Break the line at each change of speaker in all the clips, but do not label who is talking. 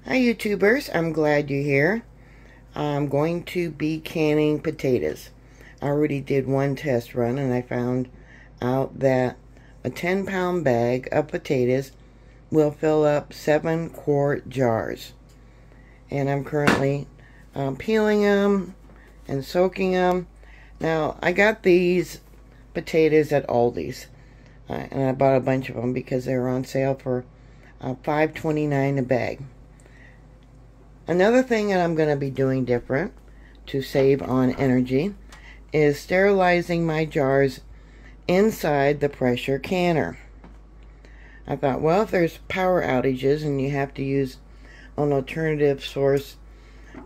Hi YouTubers, I'm glad you're here. I'm going to be canning potatoes. I already did one test run and I found out that a 10-pound bag of potatoes will fill up 7-quart jars. And I'm currently peeling them and soaking them. Now, I got these potatoes at Aldi's. And I bought a bunch of them because they were on sale for $5.29 a bag. Another thing that I'm going to be doing different to save on energy is sterilizing my jars inside the pressure canner. I thought, well, if there's power outages and you have to use an alternative source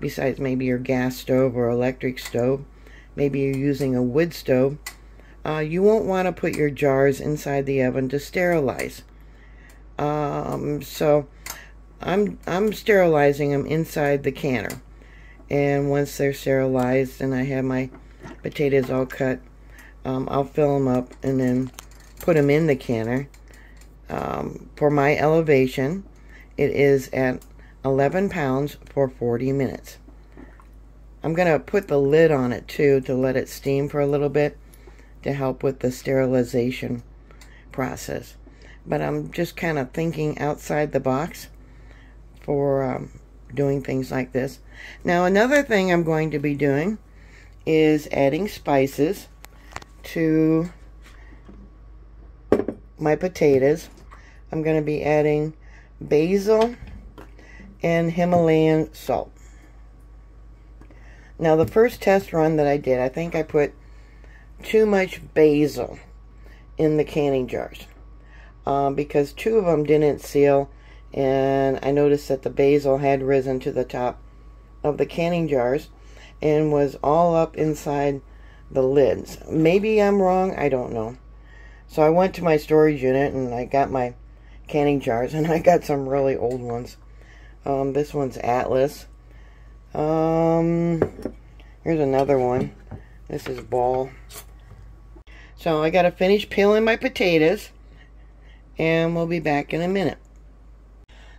besides maybe your gas stove or electric stove, maybe you're using a wood stove, you won't want to put your jars inside the oven to sterilize. So I'm sterilizing them inside the canner, and once they're sterilized and I have my potatoes all cut, I'll fill them up and then put them in the canner. For my elevation, it is at 11 pounds for 40 minutes. I'm going to put the lid on it too to let it steam for a little bit to help with the sterilization process. But I'm just kind of thinking outside the box for doing things like this. Now, another thing I'm going to be doing is adding spices to my potatoes. I'm going to be adding basil and Himalayan salt. Now, the first test run that I did, I think I put too much basil in the canning jars because 2 of them didn't seal, and I noticed that the basil had risen to the top of the canning jars and was all up inside the lids. Maybe I'm wrong, I don't know. So I went to my storage unit and I got my canning jars, and I got some really old ones. This one's Atlas. Here's another one. This is Ball. So I gotta finish peeling my potatoes, and we'll be back in a minute.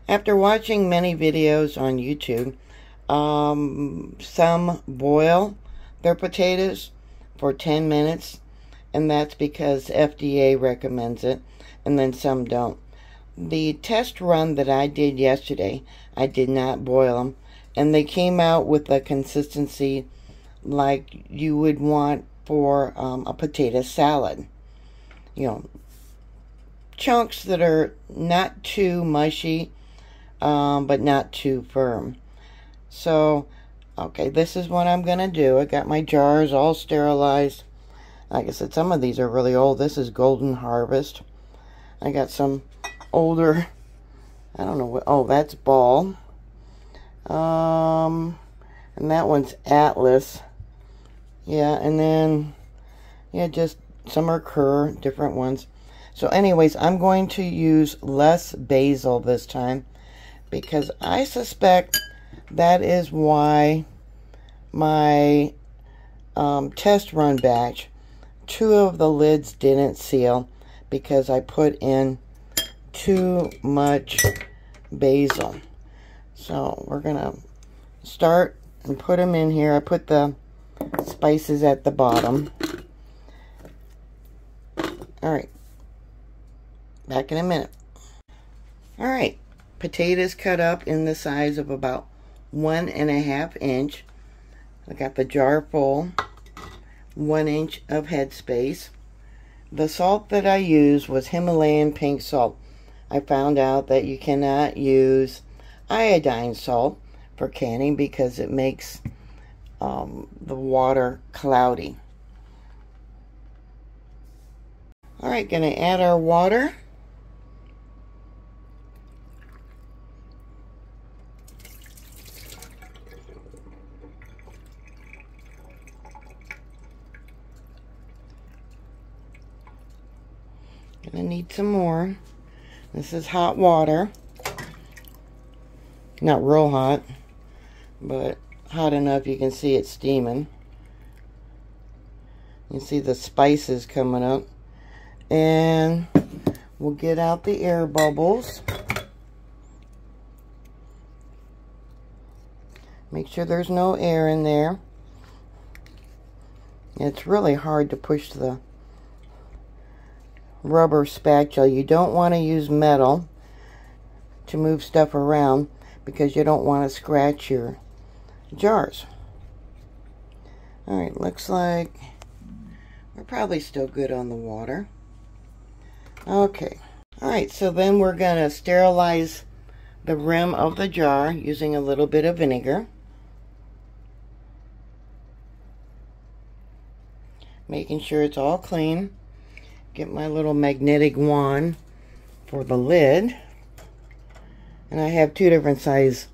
After watching many videos on YouTube, some boil their potatoes for 10 minutes, and that's because FDA recommends it, and then some don't. The test run that I did yesterday, I did not boil them, and they came out with a consistency like you would want for a potato salad. You know, chunks that are not too mushy, but not too firm. So, okay, this is what I'm going to do. I got my jars all sterilized. Like I said, some of these are really old. This is Golden Harvest. I got some older, I don't know what, oh, that's Ball. And that one's Atlas. Yeah, and then, yeah, just some are Kerr, different ones. So anyways, I'm going to use less basil this time, because I suspect that is why my test run batch, 2 of the lids didn't seal, because I put in too much basil. So we're gonna start and put them in here. I put the spices at the bottom. Alright, back in a minute. Alright, potatoes cut up in the size of about 1.5 inch. I got the jar full, 1 inch of headspace. The salt that I used was Himalayan pink salt. I found out that you cannot use iodine salt for canning because it makes the water cloudy. Alright, gonna add our water. Gonna need some more. This is hot water. Not real hot, but hot enough you can see it steaming. You see the spices coming up. And we'll get out the air bubbles. Make sure there's no air in there. It's really hard to push the rubber spatula. You don't want to use metal to move stuff around because you don't want to scratch your jars. Alright, looks like we're probably still good on the water. Okay. Alright, so then we're going to sterilize the rim of the jar using a little bit of vinegar. Making sure it's all clean. Get my little magnetic wand for the lid. And I have two different size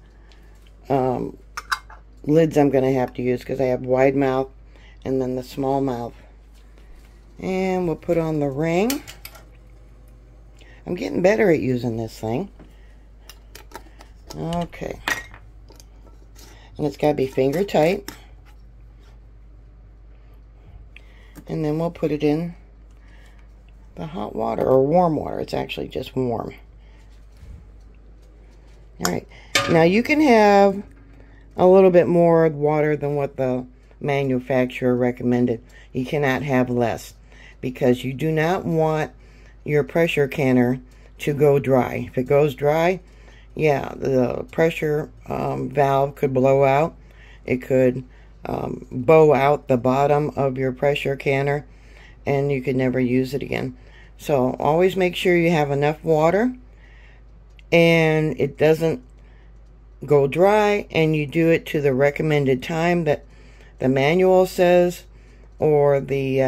lids I'm going to have to use because I have wide mouth and then the small mouth. And we'll put on the ring. I'm getting better at using this thing. Okay. And it's got to be finger tight. And then we'll put it in the hot water, or warm water. It's actually just warm. Alright. Now you can have a little bit more water than what the manufacturer recommended. You cannot have less, because you do not want your pressure canner to go dry. If it goes dry, yeah, the pressure valve could blow out. It could bow out the bottom of your pressure canner, and you could never use it again. So always make sure you have enough water and it doesn't go dry, and you do it to the recommended time that the manual says, or the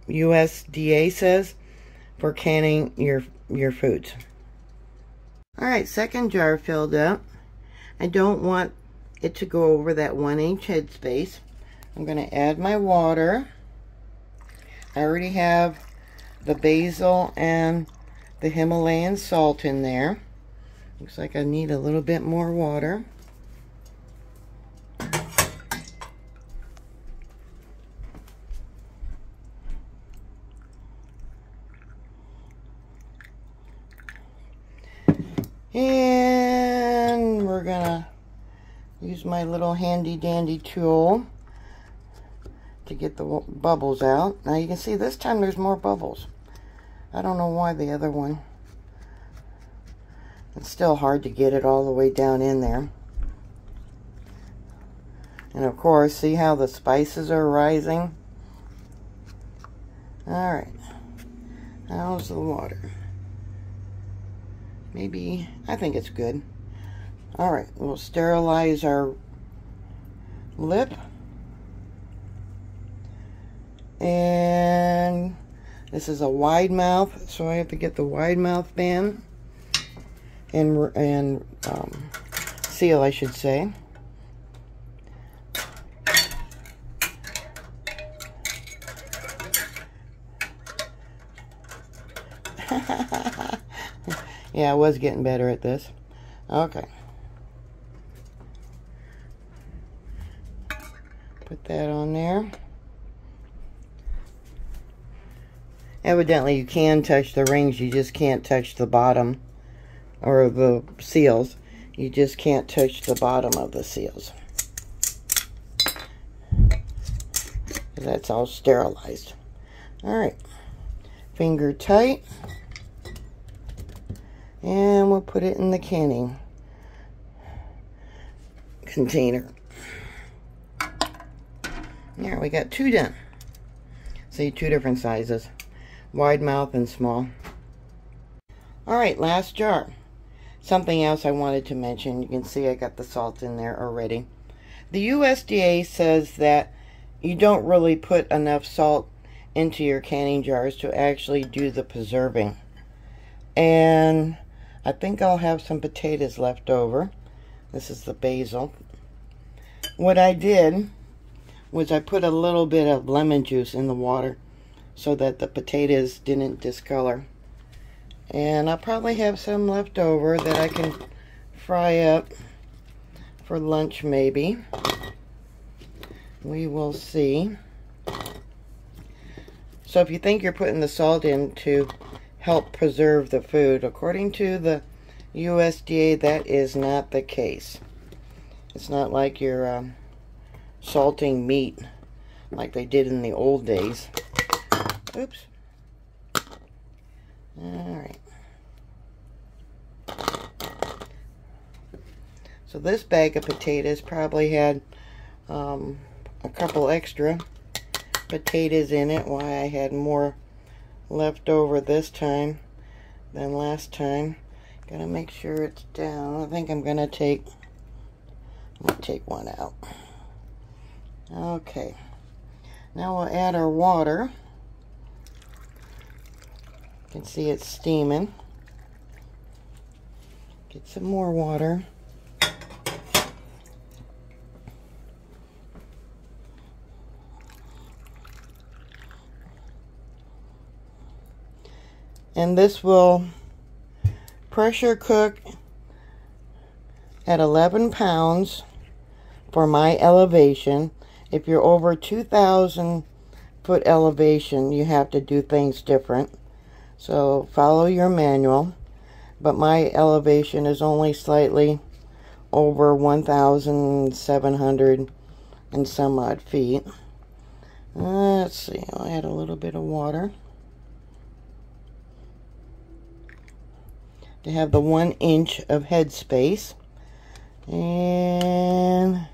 USDA says, for canning your foods. Alright, second jar filled up. I don't want it to go over that 1-inch headspace. I'm going to add my water. I already have the basil and the Himalayan salt in there. Looks like I need a little bit more water. And we're gonna use my little handy dandy tool to get the bubbles out. Now you can see this time there's more bubbles. I don't know why the other one. It's still hard to get it all the way down in there. And of course, see how the spices are rising? Alright. How's the water? Maybe, I think it's good. Alright, we'll sterilize our lip. And this is a wide mouth, so I have to get the wide mouth band and seal, I should say. Yeah, I was getting better at this. Okay. Put that on there. Evidently you can touch the rings, you just can't touch the bottom, or the seals. You just can't touch the bottom of the seals. That's all sterilized. Alright. Finger tight. And we'll put it in the canning container. There, we got two done. See, two different sizes. Wide mouth and small. Alright, last jar. Something else I wanted to mention. You can see I got the salt in there already. The USDA says that you don't really put enough salt into your canning jars to actually do the preserving. And I think I'll have some potatoes left over. This is the basil. What I did was I put a little bit of lemon juice in the water so that the potatoes didn't discolor. And I'll probably have some left over that I can fry up for lunch maybe. We will see. So if you think you're putting the salt in to help preserve the food, according to the USDA, that is not the case. It's not like you're salting meat like they did in the old days. Oops. Alright. So this bag of potatoes probably had a couple extra potatoes in it. Why I had more left over this time than last time. Gotta make sure it's down. I think I'm gonna take one out. Okay. Now we'll add our water. You can see it's steaming. Get some more water. And this will pressure cook at 11 pounds for my elevation. If you're over 2,000 foot elevation, you have to do things different. So follow your manual. But my elevation is only slightly over 1,700 and some odd feet. Let's see, I'll add a little bit of water to have the 1 inch of head space, and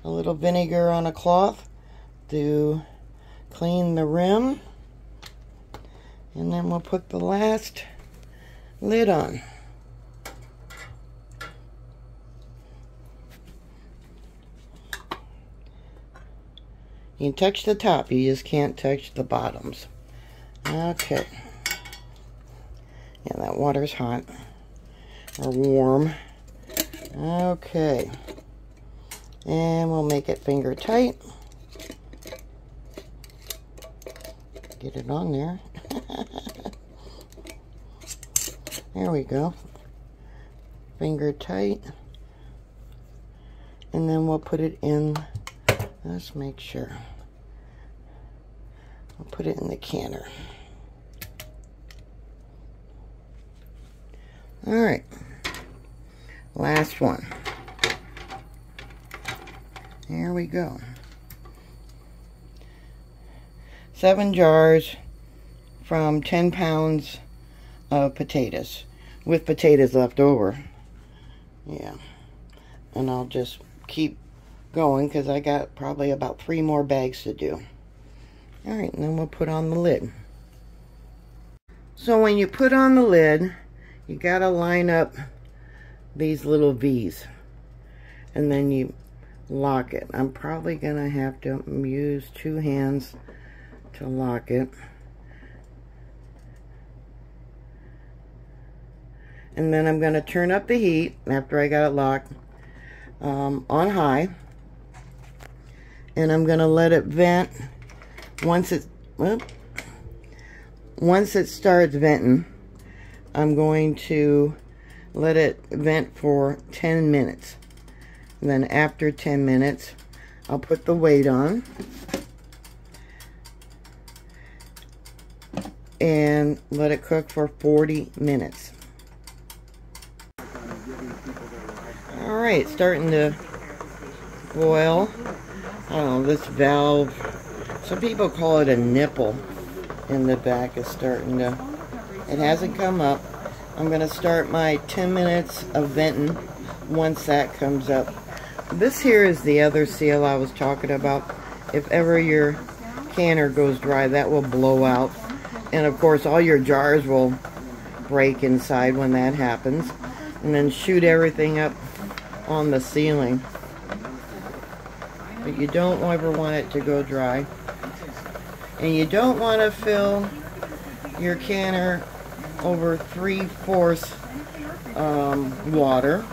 a little vinegar on a cloth to clean the rim, and then we'll put the last lid on. You can touch the top, you just can't touch the bottoms. Okay. Yeah, that water's hot, or warm. Okay. And we'll make it finger tight. Get it on there. There we go. Finger tight. And then we'll put it in, let's make sure. We'll put it in the canner. Alright, last one. Here we go. 7 jars from 10 pounds of potatoes, with potatoes left over. Yeah, and I'll just keep going because I got probably about 3 more bags to do. Alright, and then we'll put on the lid. So when you put on the lid, you gotta line up these little V's, and then you lock it. I'm probably gonna have to use 2 hands to lock it. And then I'm gonna turn up the heat after I got it locked on high, and I'm gonna let it vent. Once it starts venting, I'm going to let it vent for 10 minutes. And then after 10 minutes, I'll put the weight on and let it cook for 40 minutes. Alright, it's starting to boil. I don't know, this valve, some people call it a nipple in the back, is starting to, it hasn't come up. I'm going to start my 10 minutes of venting once that comes up. This here is the other seal I was talking about. If ever your canner goes dry, that will blow out. And of course all your jars will break inside when that happens. And then shoot everything up on the ceiling. But you don't ever want it to go dry. And you don't want to fill your canner over 3/4 water,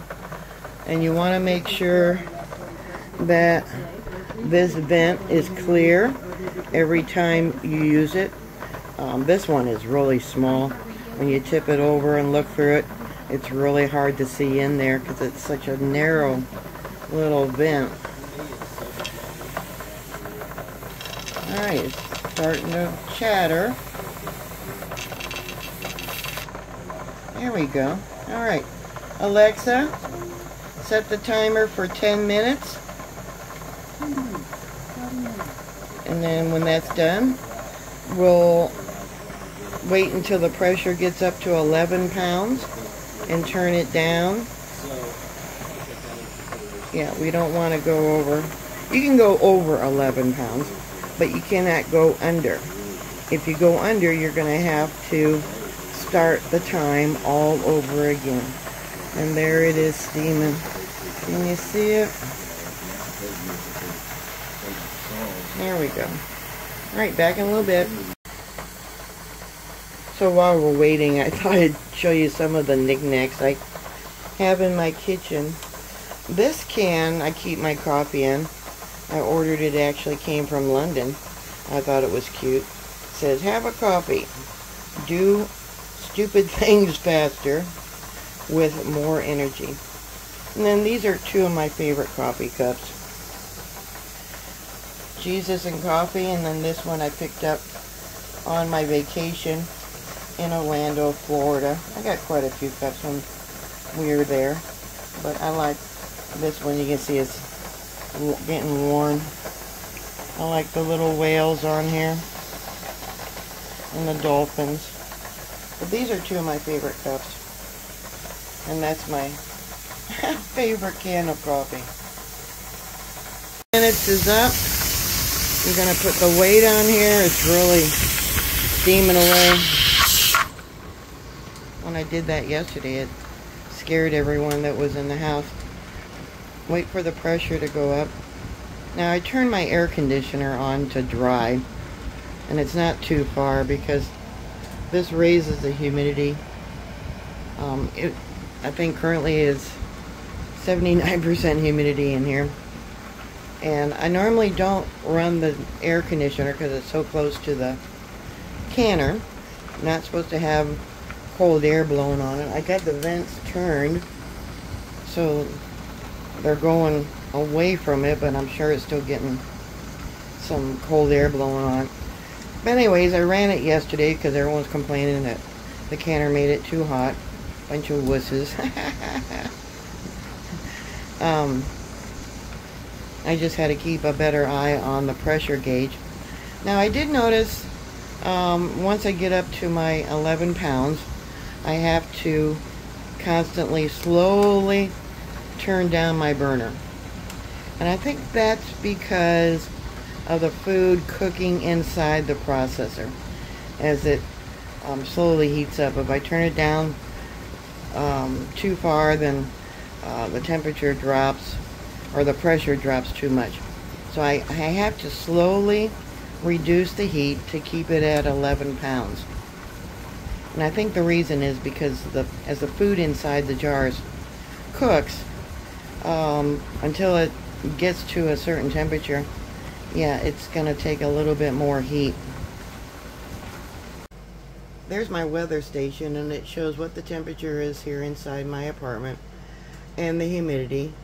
and you want to make sure that this vent is clear every time you use it. This one is really small. When you tip it over and look through it, it's really hard to see in there because it's such a narrow little vent. Alright, it's starting to chatter. There we go. Alright, Alexa, set the timer for 10 minutes. And then when that's done, we'll wait until the pressure gets up to 11 pounds and turn it down. Yeah, we don't want to go over. You can go over 11 pounds, but you cannot go under. If you go under, you're going to have to start the time all over again. And there it is steaming. Can you see it? There we go. Alright, back in a little bit. So while we're waiting, I thought I'd show you some of the knickknacks I have in my kitchen. This can I keep my coffee in. I ordered it, actually came from London. I thought it was cute. It says, have a coffee. Do stupid things faster with more energy. And then these are two of my favorite coffee cups. Jesus and coffee, and then this one I picked up on my vacation in Orlando, Florida. I got quite a few cups when we were there, but I like this one. You can see it's getting worn. I like the little whales on here and the dolphins. But these are two of my favorite cups, and that's my favorite can of coffee. Minutes is up. I'm going to put the weight on here. It's really steaming away. When I did that yesterday, it scared everyone that was in the house. Wait for the pressure to go up. Now I turned my air conditioner on to dry, and it's not too far because this raises the humidity. I think currently is 79% humidity in here. And I normally don't run the air conditioner because it's so close to the canner. Not supposed to have cold air blowing on it. I got the vents turned so they're going away from it, but I'm sure it's still getting some cold air blowing on it. But anyways, I ran it yesterday because everyone's complaining that the canner made it too hot. Bunch of wusses. I just had to keep a better eye on the pressure gauge. Now I did notice once I get up to my 11 pounds, I have to constantly, slowly turn down my burner. And I think that's because of the food cooking inside the processor as it slowly heats up. If I turn it down too far, then the temperature drops, or the pressure drops too much. So I have to slowly reduce the heat to keep it at 11 pounds. And I think the reason is because as the food inside the jars cooks, until it gets to a certain temperature, yeah, it's going to take a little bit more heat. There's my weather station, and it shows what the temperature is here inside my apartment and the humidity.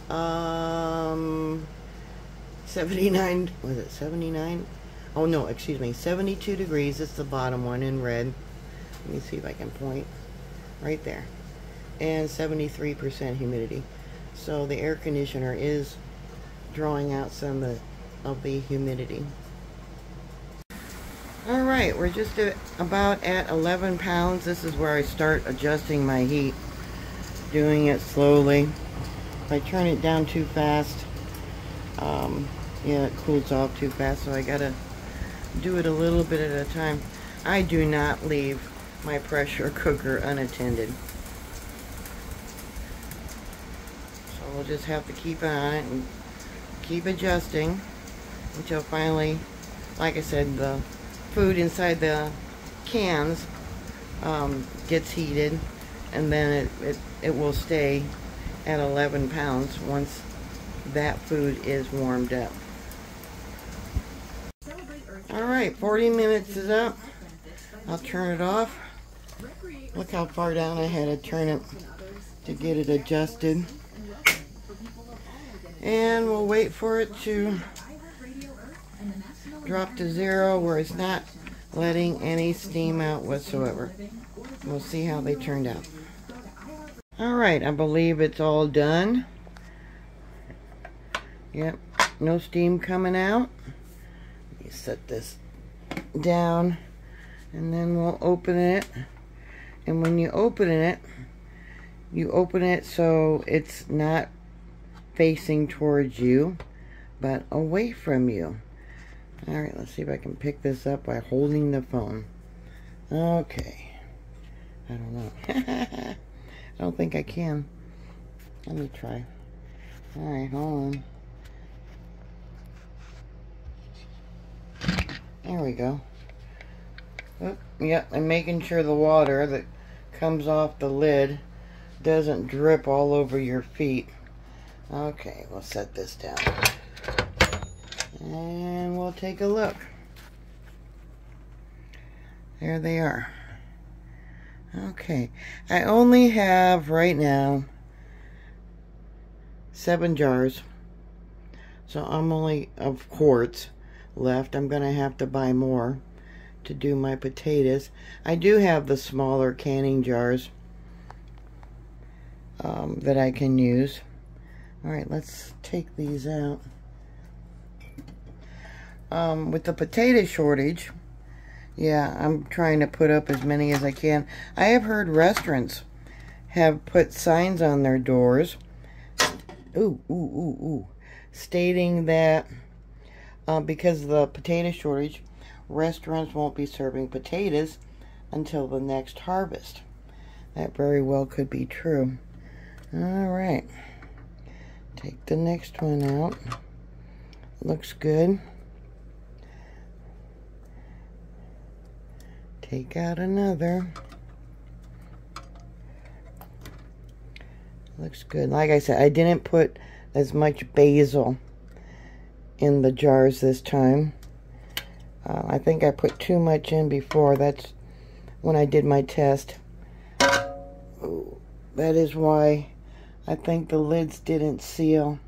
79, was it 79? Oh no, excuse me, 72 degrees. It's the bottom one in red. Let me see if I can point right there. And 73% humidity. So the air conditioner is drawing out some of the humidity. Alright, we're just about at 11 pounds. This is where I start adjusting my heat. Doing it slowly. If I turn it down too fast, yeah, it cools off too fast, so I gotta do it a little bit at a time. I do not leave my pressure cooker unattended. So we'll just have to keep on it and keep adjusting until finally, like I said, the food inside the cans gets heated, and then it will stay at 11 pounds once that food is warmed up. Alright, 40 minutes is up. I'll turn it off. Look how far down I had to turn it to get it adjusted. And we'll wait for it to drop to 0 where it's not letting any steam out whatsoever. We'll see how they turned out. Alright, I believe it's all done. Yep, no steam coming out. Let me set this down and then we'll open it. And when you open it so it's not facing towards you, but away from you. Alright, let's see if I can pick this up by holding the phone. Okay. I don't know. I don't think I can. Let me try. Alright, hold on. There we go. Oh, yep, I'm making sure the water that comes off the lid doesn't drip all over your feet. Okay, we'll set this down. And we'll take a look. There they are. Okay, I only have right now 7 jars. So I'm only of quarts left. I'm gonna have to buy more to do my potatoes. I do have the smaller canning jars that I can use. Alright, let's take these out. With the potato shortage, yeah, I'm trying to put up as many as I can. I have heard restaurants have put signs on their doors, stating that because of the potato shortage, restaurants won't be serving potatoes until the next harvest. That very well could be true. Alright. Take the next one out. Looks good. Take out another. Looks good. Like I said, I didn't put as much basil in the jars this time. I think I put too much in before. That's when I did my test. Ooh, that is why I think the lids didn't seal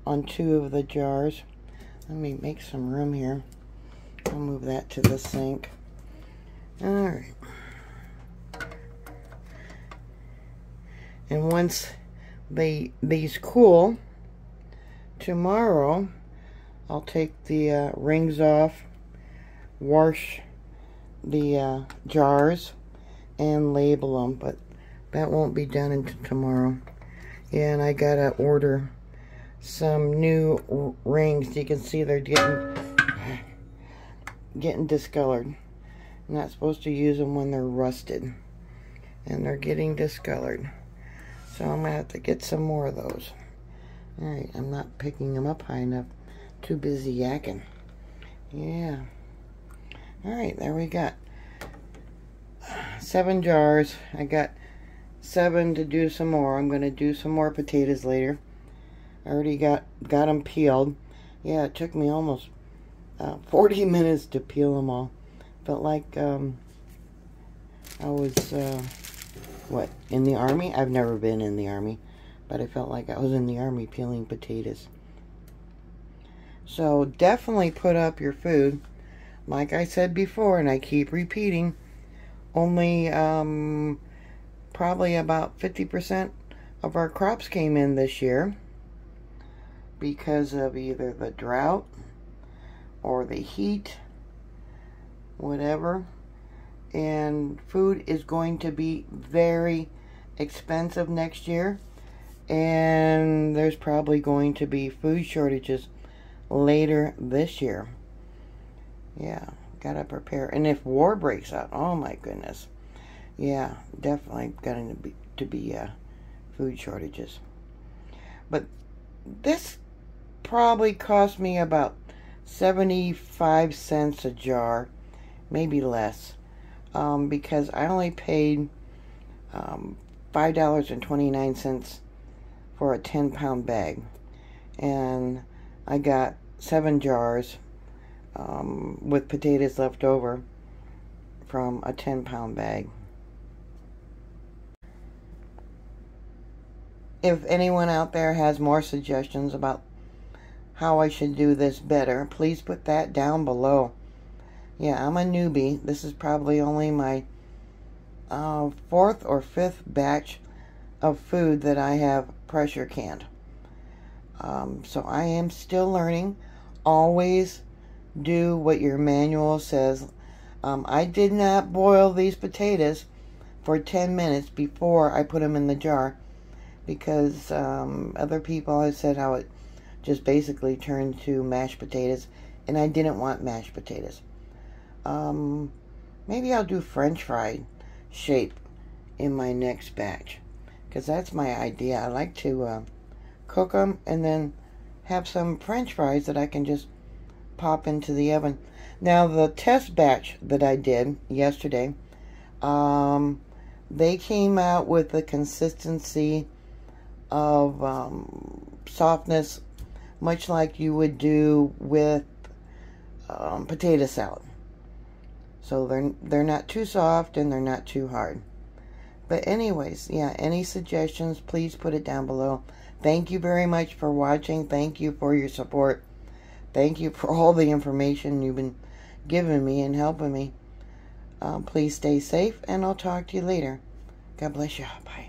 on 2 of the jars. Let me make some room here. I'll move that to the sink. Alright. And once these cool, tomorrow I'll take the rings off, wash the jars, and label them, but that won't be done until tomorrow. Yeah, and I gotta order some new rings. You can see they're getting discolored. I'm not supposed to use them when they're rusted, and they're getting discolored. So I'm gonna have to get some more of those. Alright, I'm not picking them up high enough. Too busy yakking. Yeah. Alright, there we got 7 jars. I got 7 to do some more. I'm gonna do some more potatoes later. I already got them peeled. Yeah, it took me almost 40 minutes to peel them all. Felt like I was what, in the army? I've never been in the army, but I felt like I was in the army peeling potatoes. So definitely put up your food. Like I said before, and I keep repeating, only probably about 50% of our crops came in this year because of either the drought or the heat, whatever. And food is going to be very expensive next year, and there's probably going to be food shortages later this year. Yeah, gotta prepare. And if war breaks out, oh my goodness, yeah, definitely going to be food shortages. But this probably cost me about 75 cents a jar, maybe less. Because I only paid $5.29 for a 10-pound bag, and I got 7 jars with potatoes left over from a 10-pound bag. If anyone out there has more suggestions about how I should do this better, please put that down below. Yeah, I'm a newbie. This is probably only my 4th or 5th batch of food that I have pressure canned. So I am still learning. Always do what your manual says. I did not boil these potatoes for 10 minutes before I put them in the jar, because other people have said how it just basically turned to mashed potatoes, and I didn't want mashed potatoes. Maybe I'll do French fry shape in my next batch, because that's my idea. I like to cook them and then have some French fries that I can just pop into the oven. Now, the test batch that I did yesterday, they came out with the consistency of softness, much like you would do with potato salad. So they're not too soft and they're not too hard. But anyways, yeah, any suggestions, please put it down below. Thank you very much for watching. Thank you for your support. Thank you for all the information you've been giving me and helping me. Please stay safe, and I'll talk to you later. God bless you. Bye.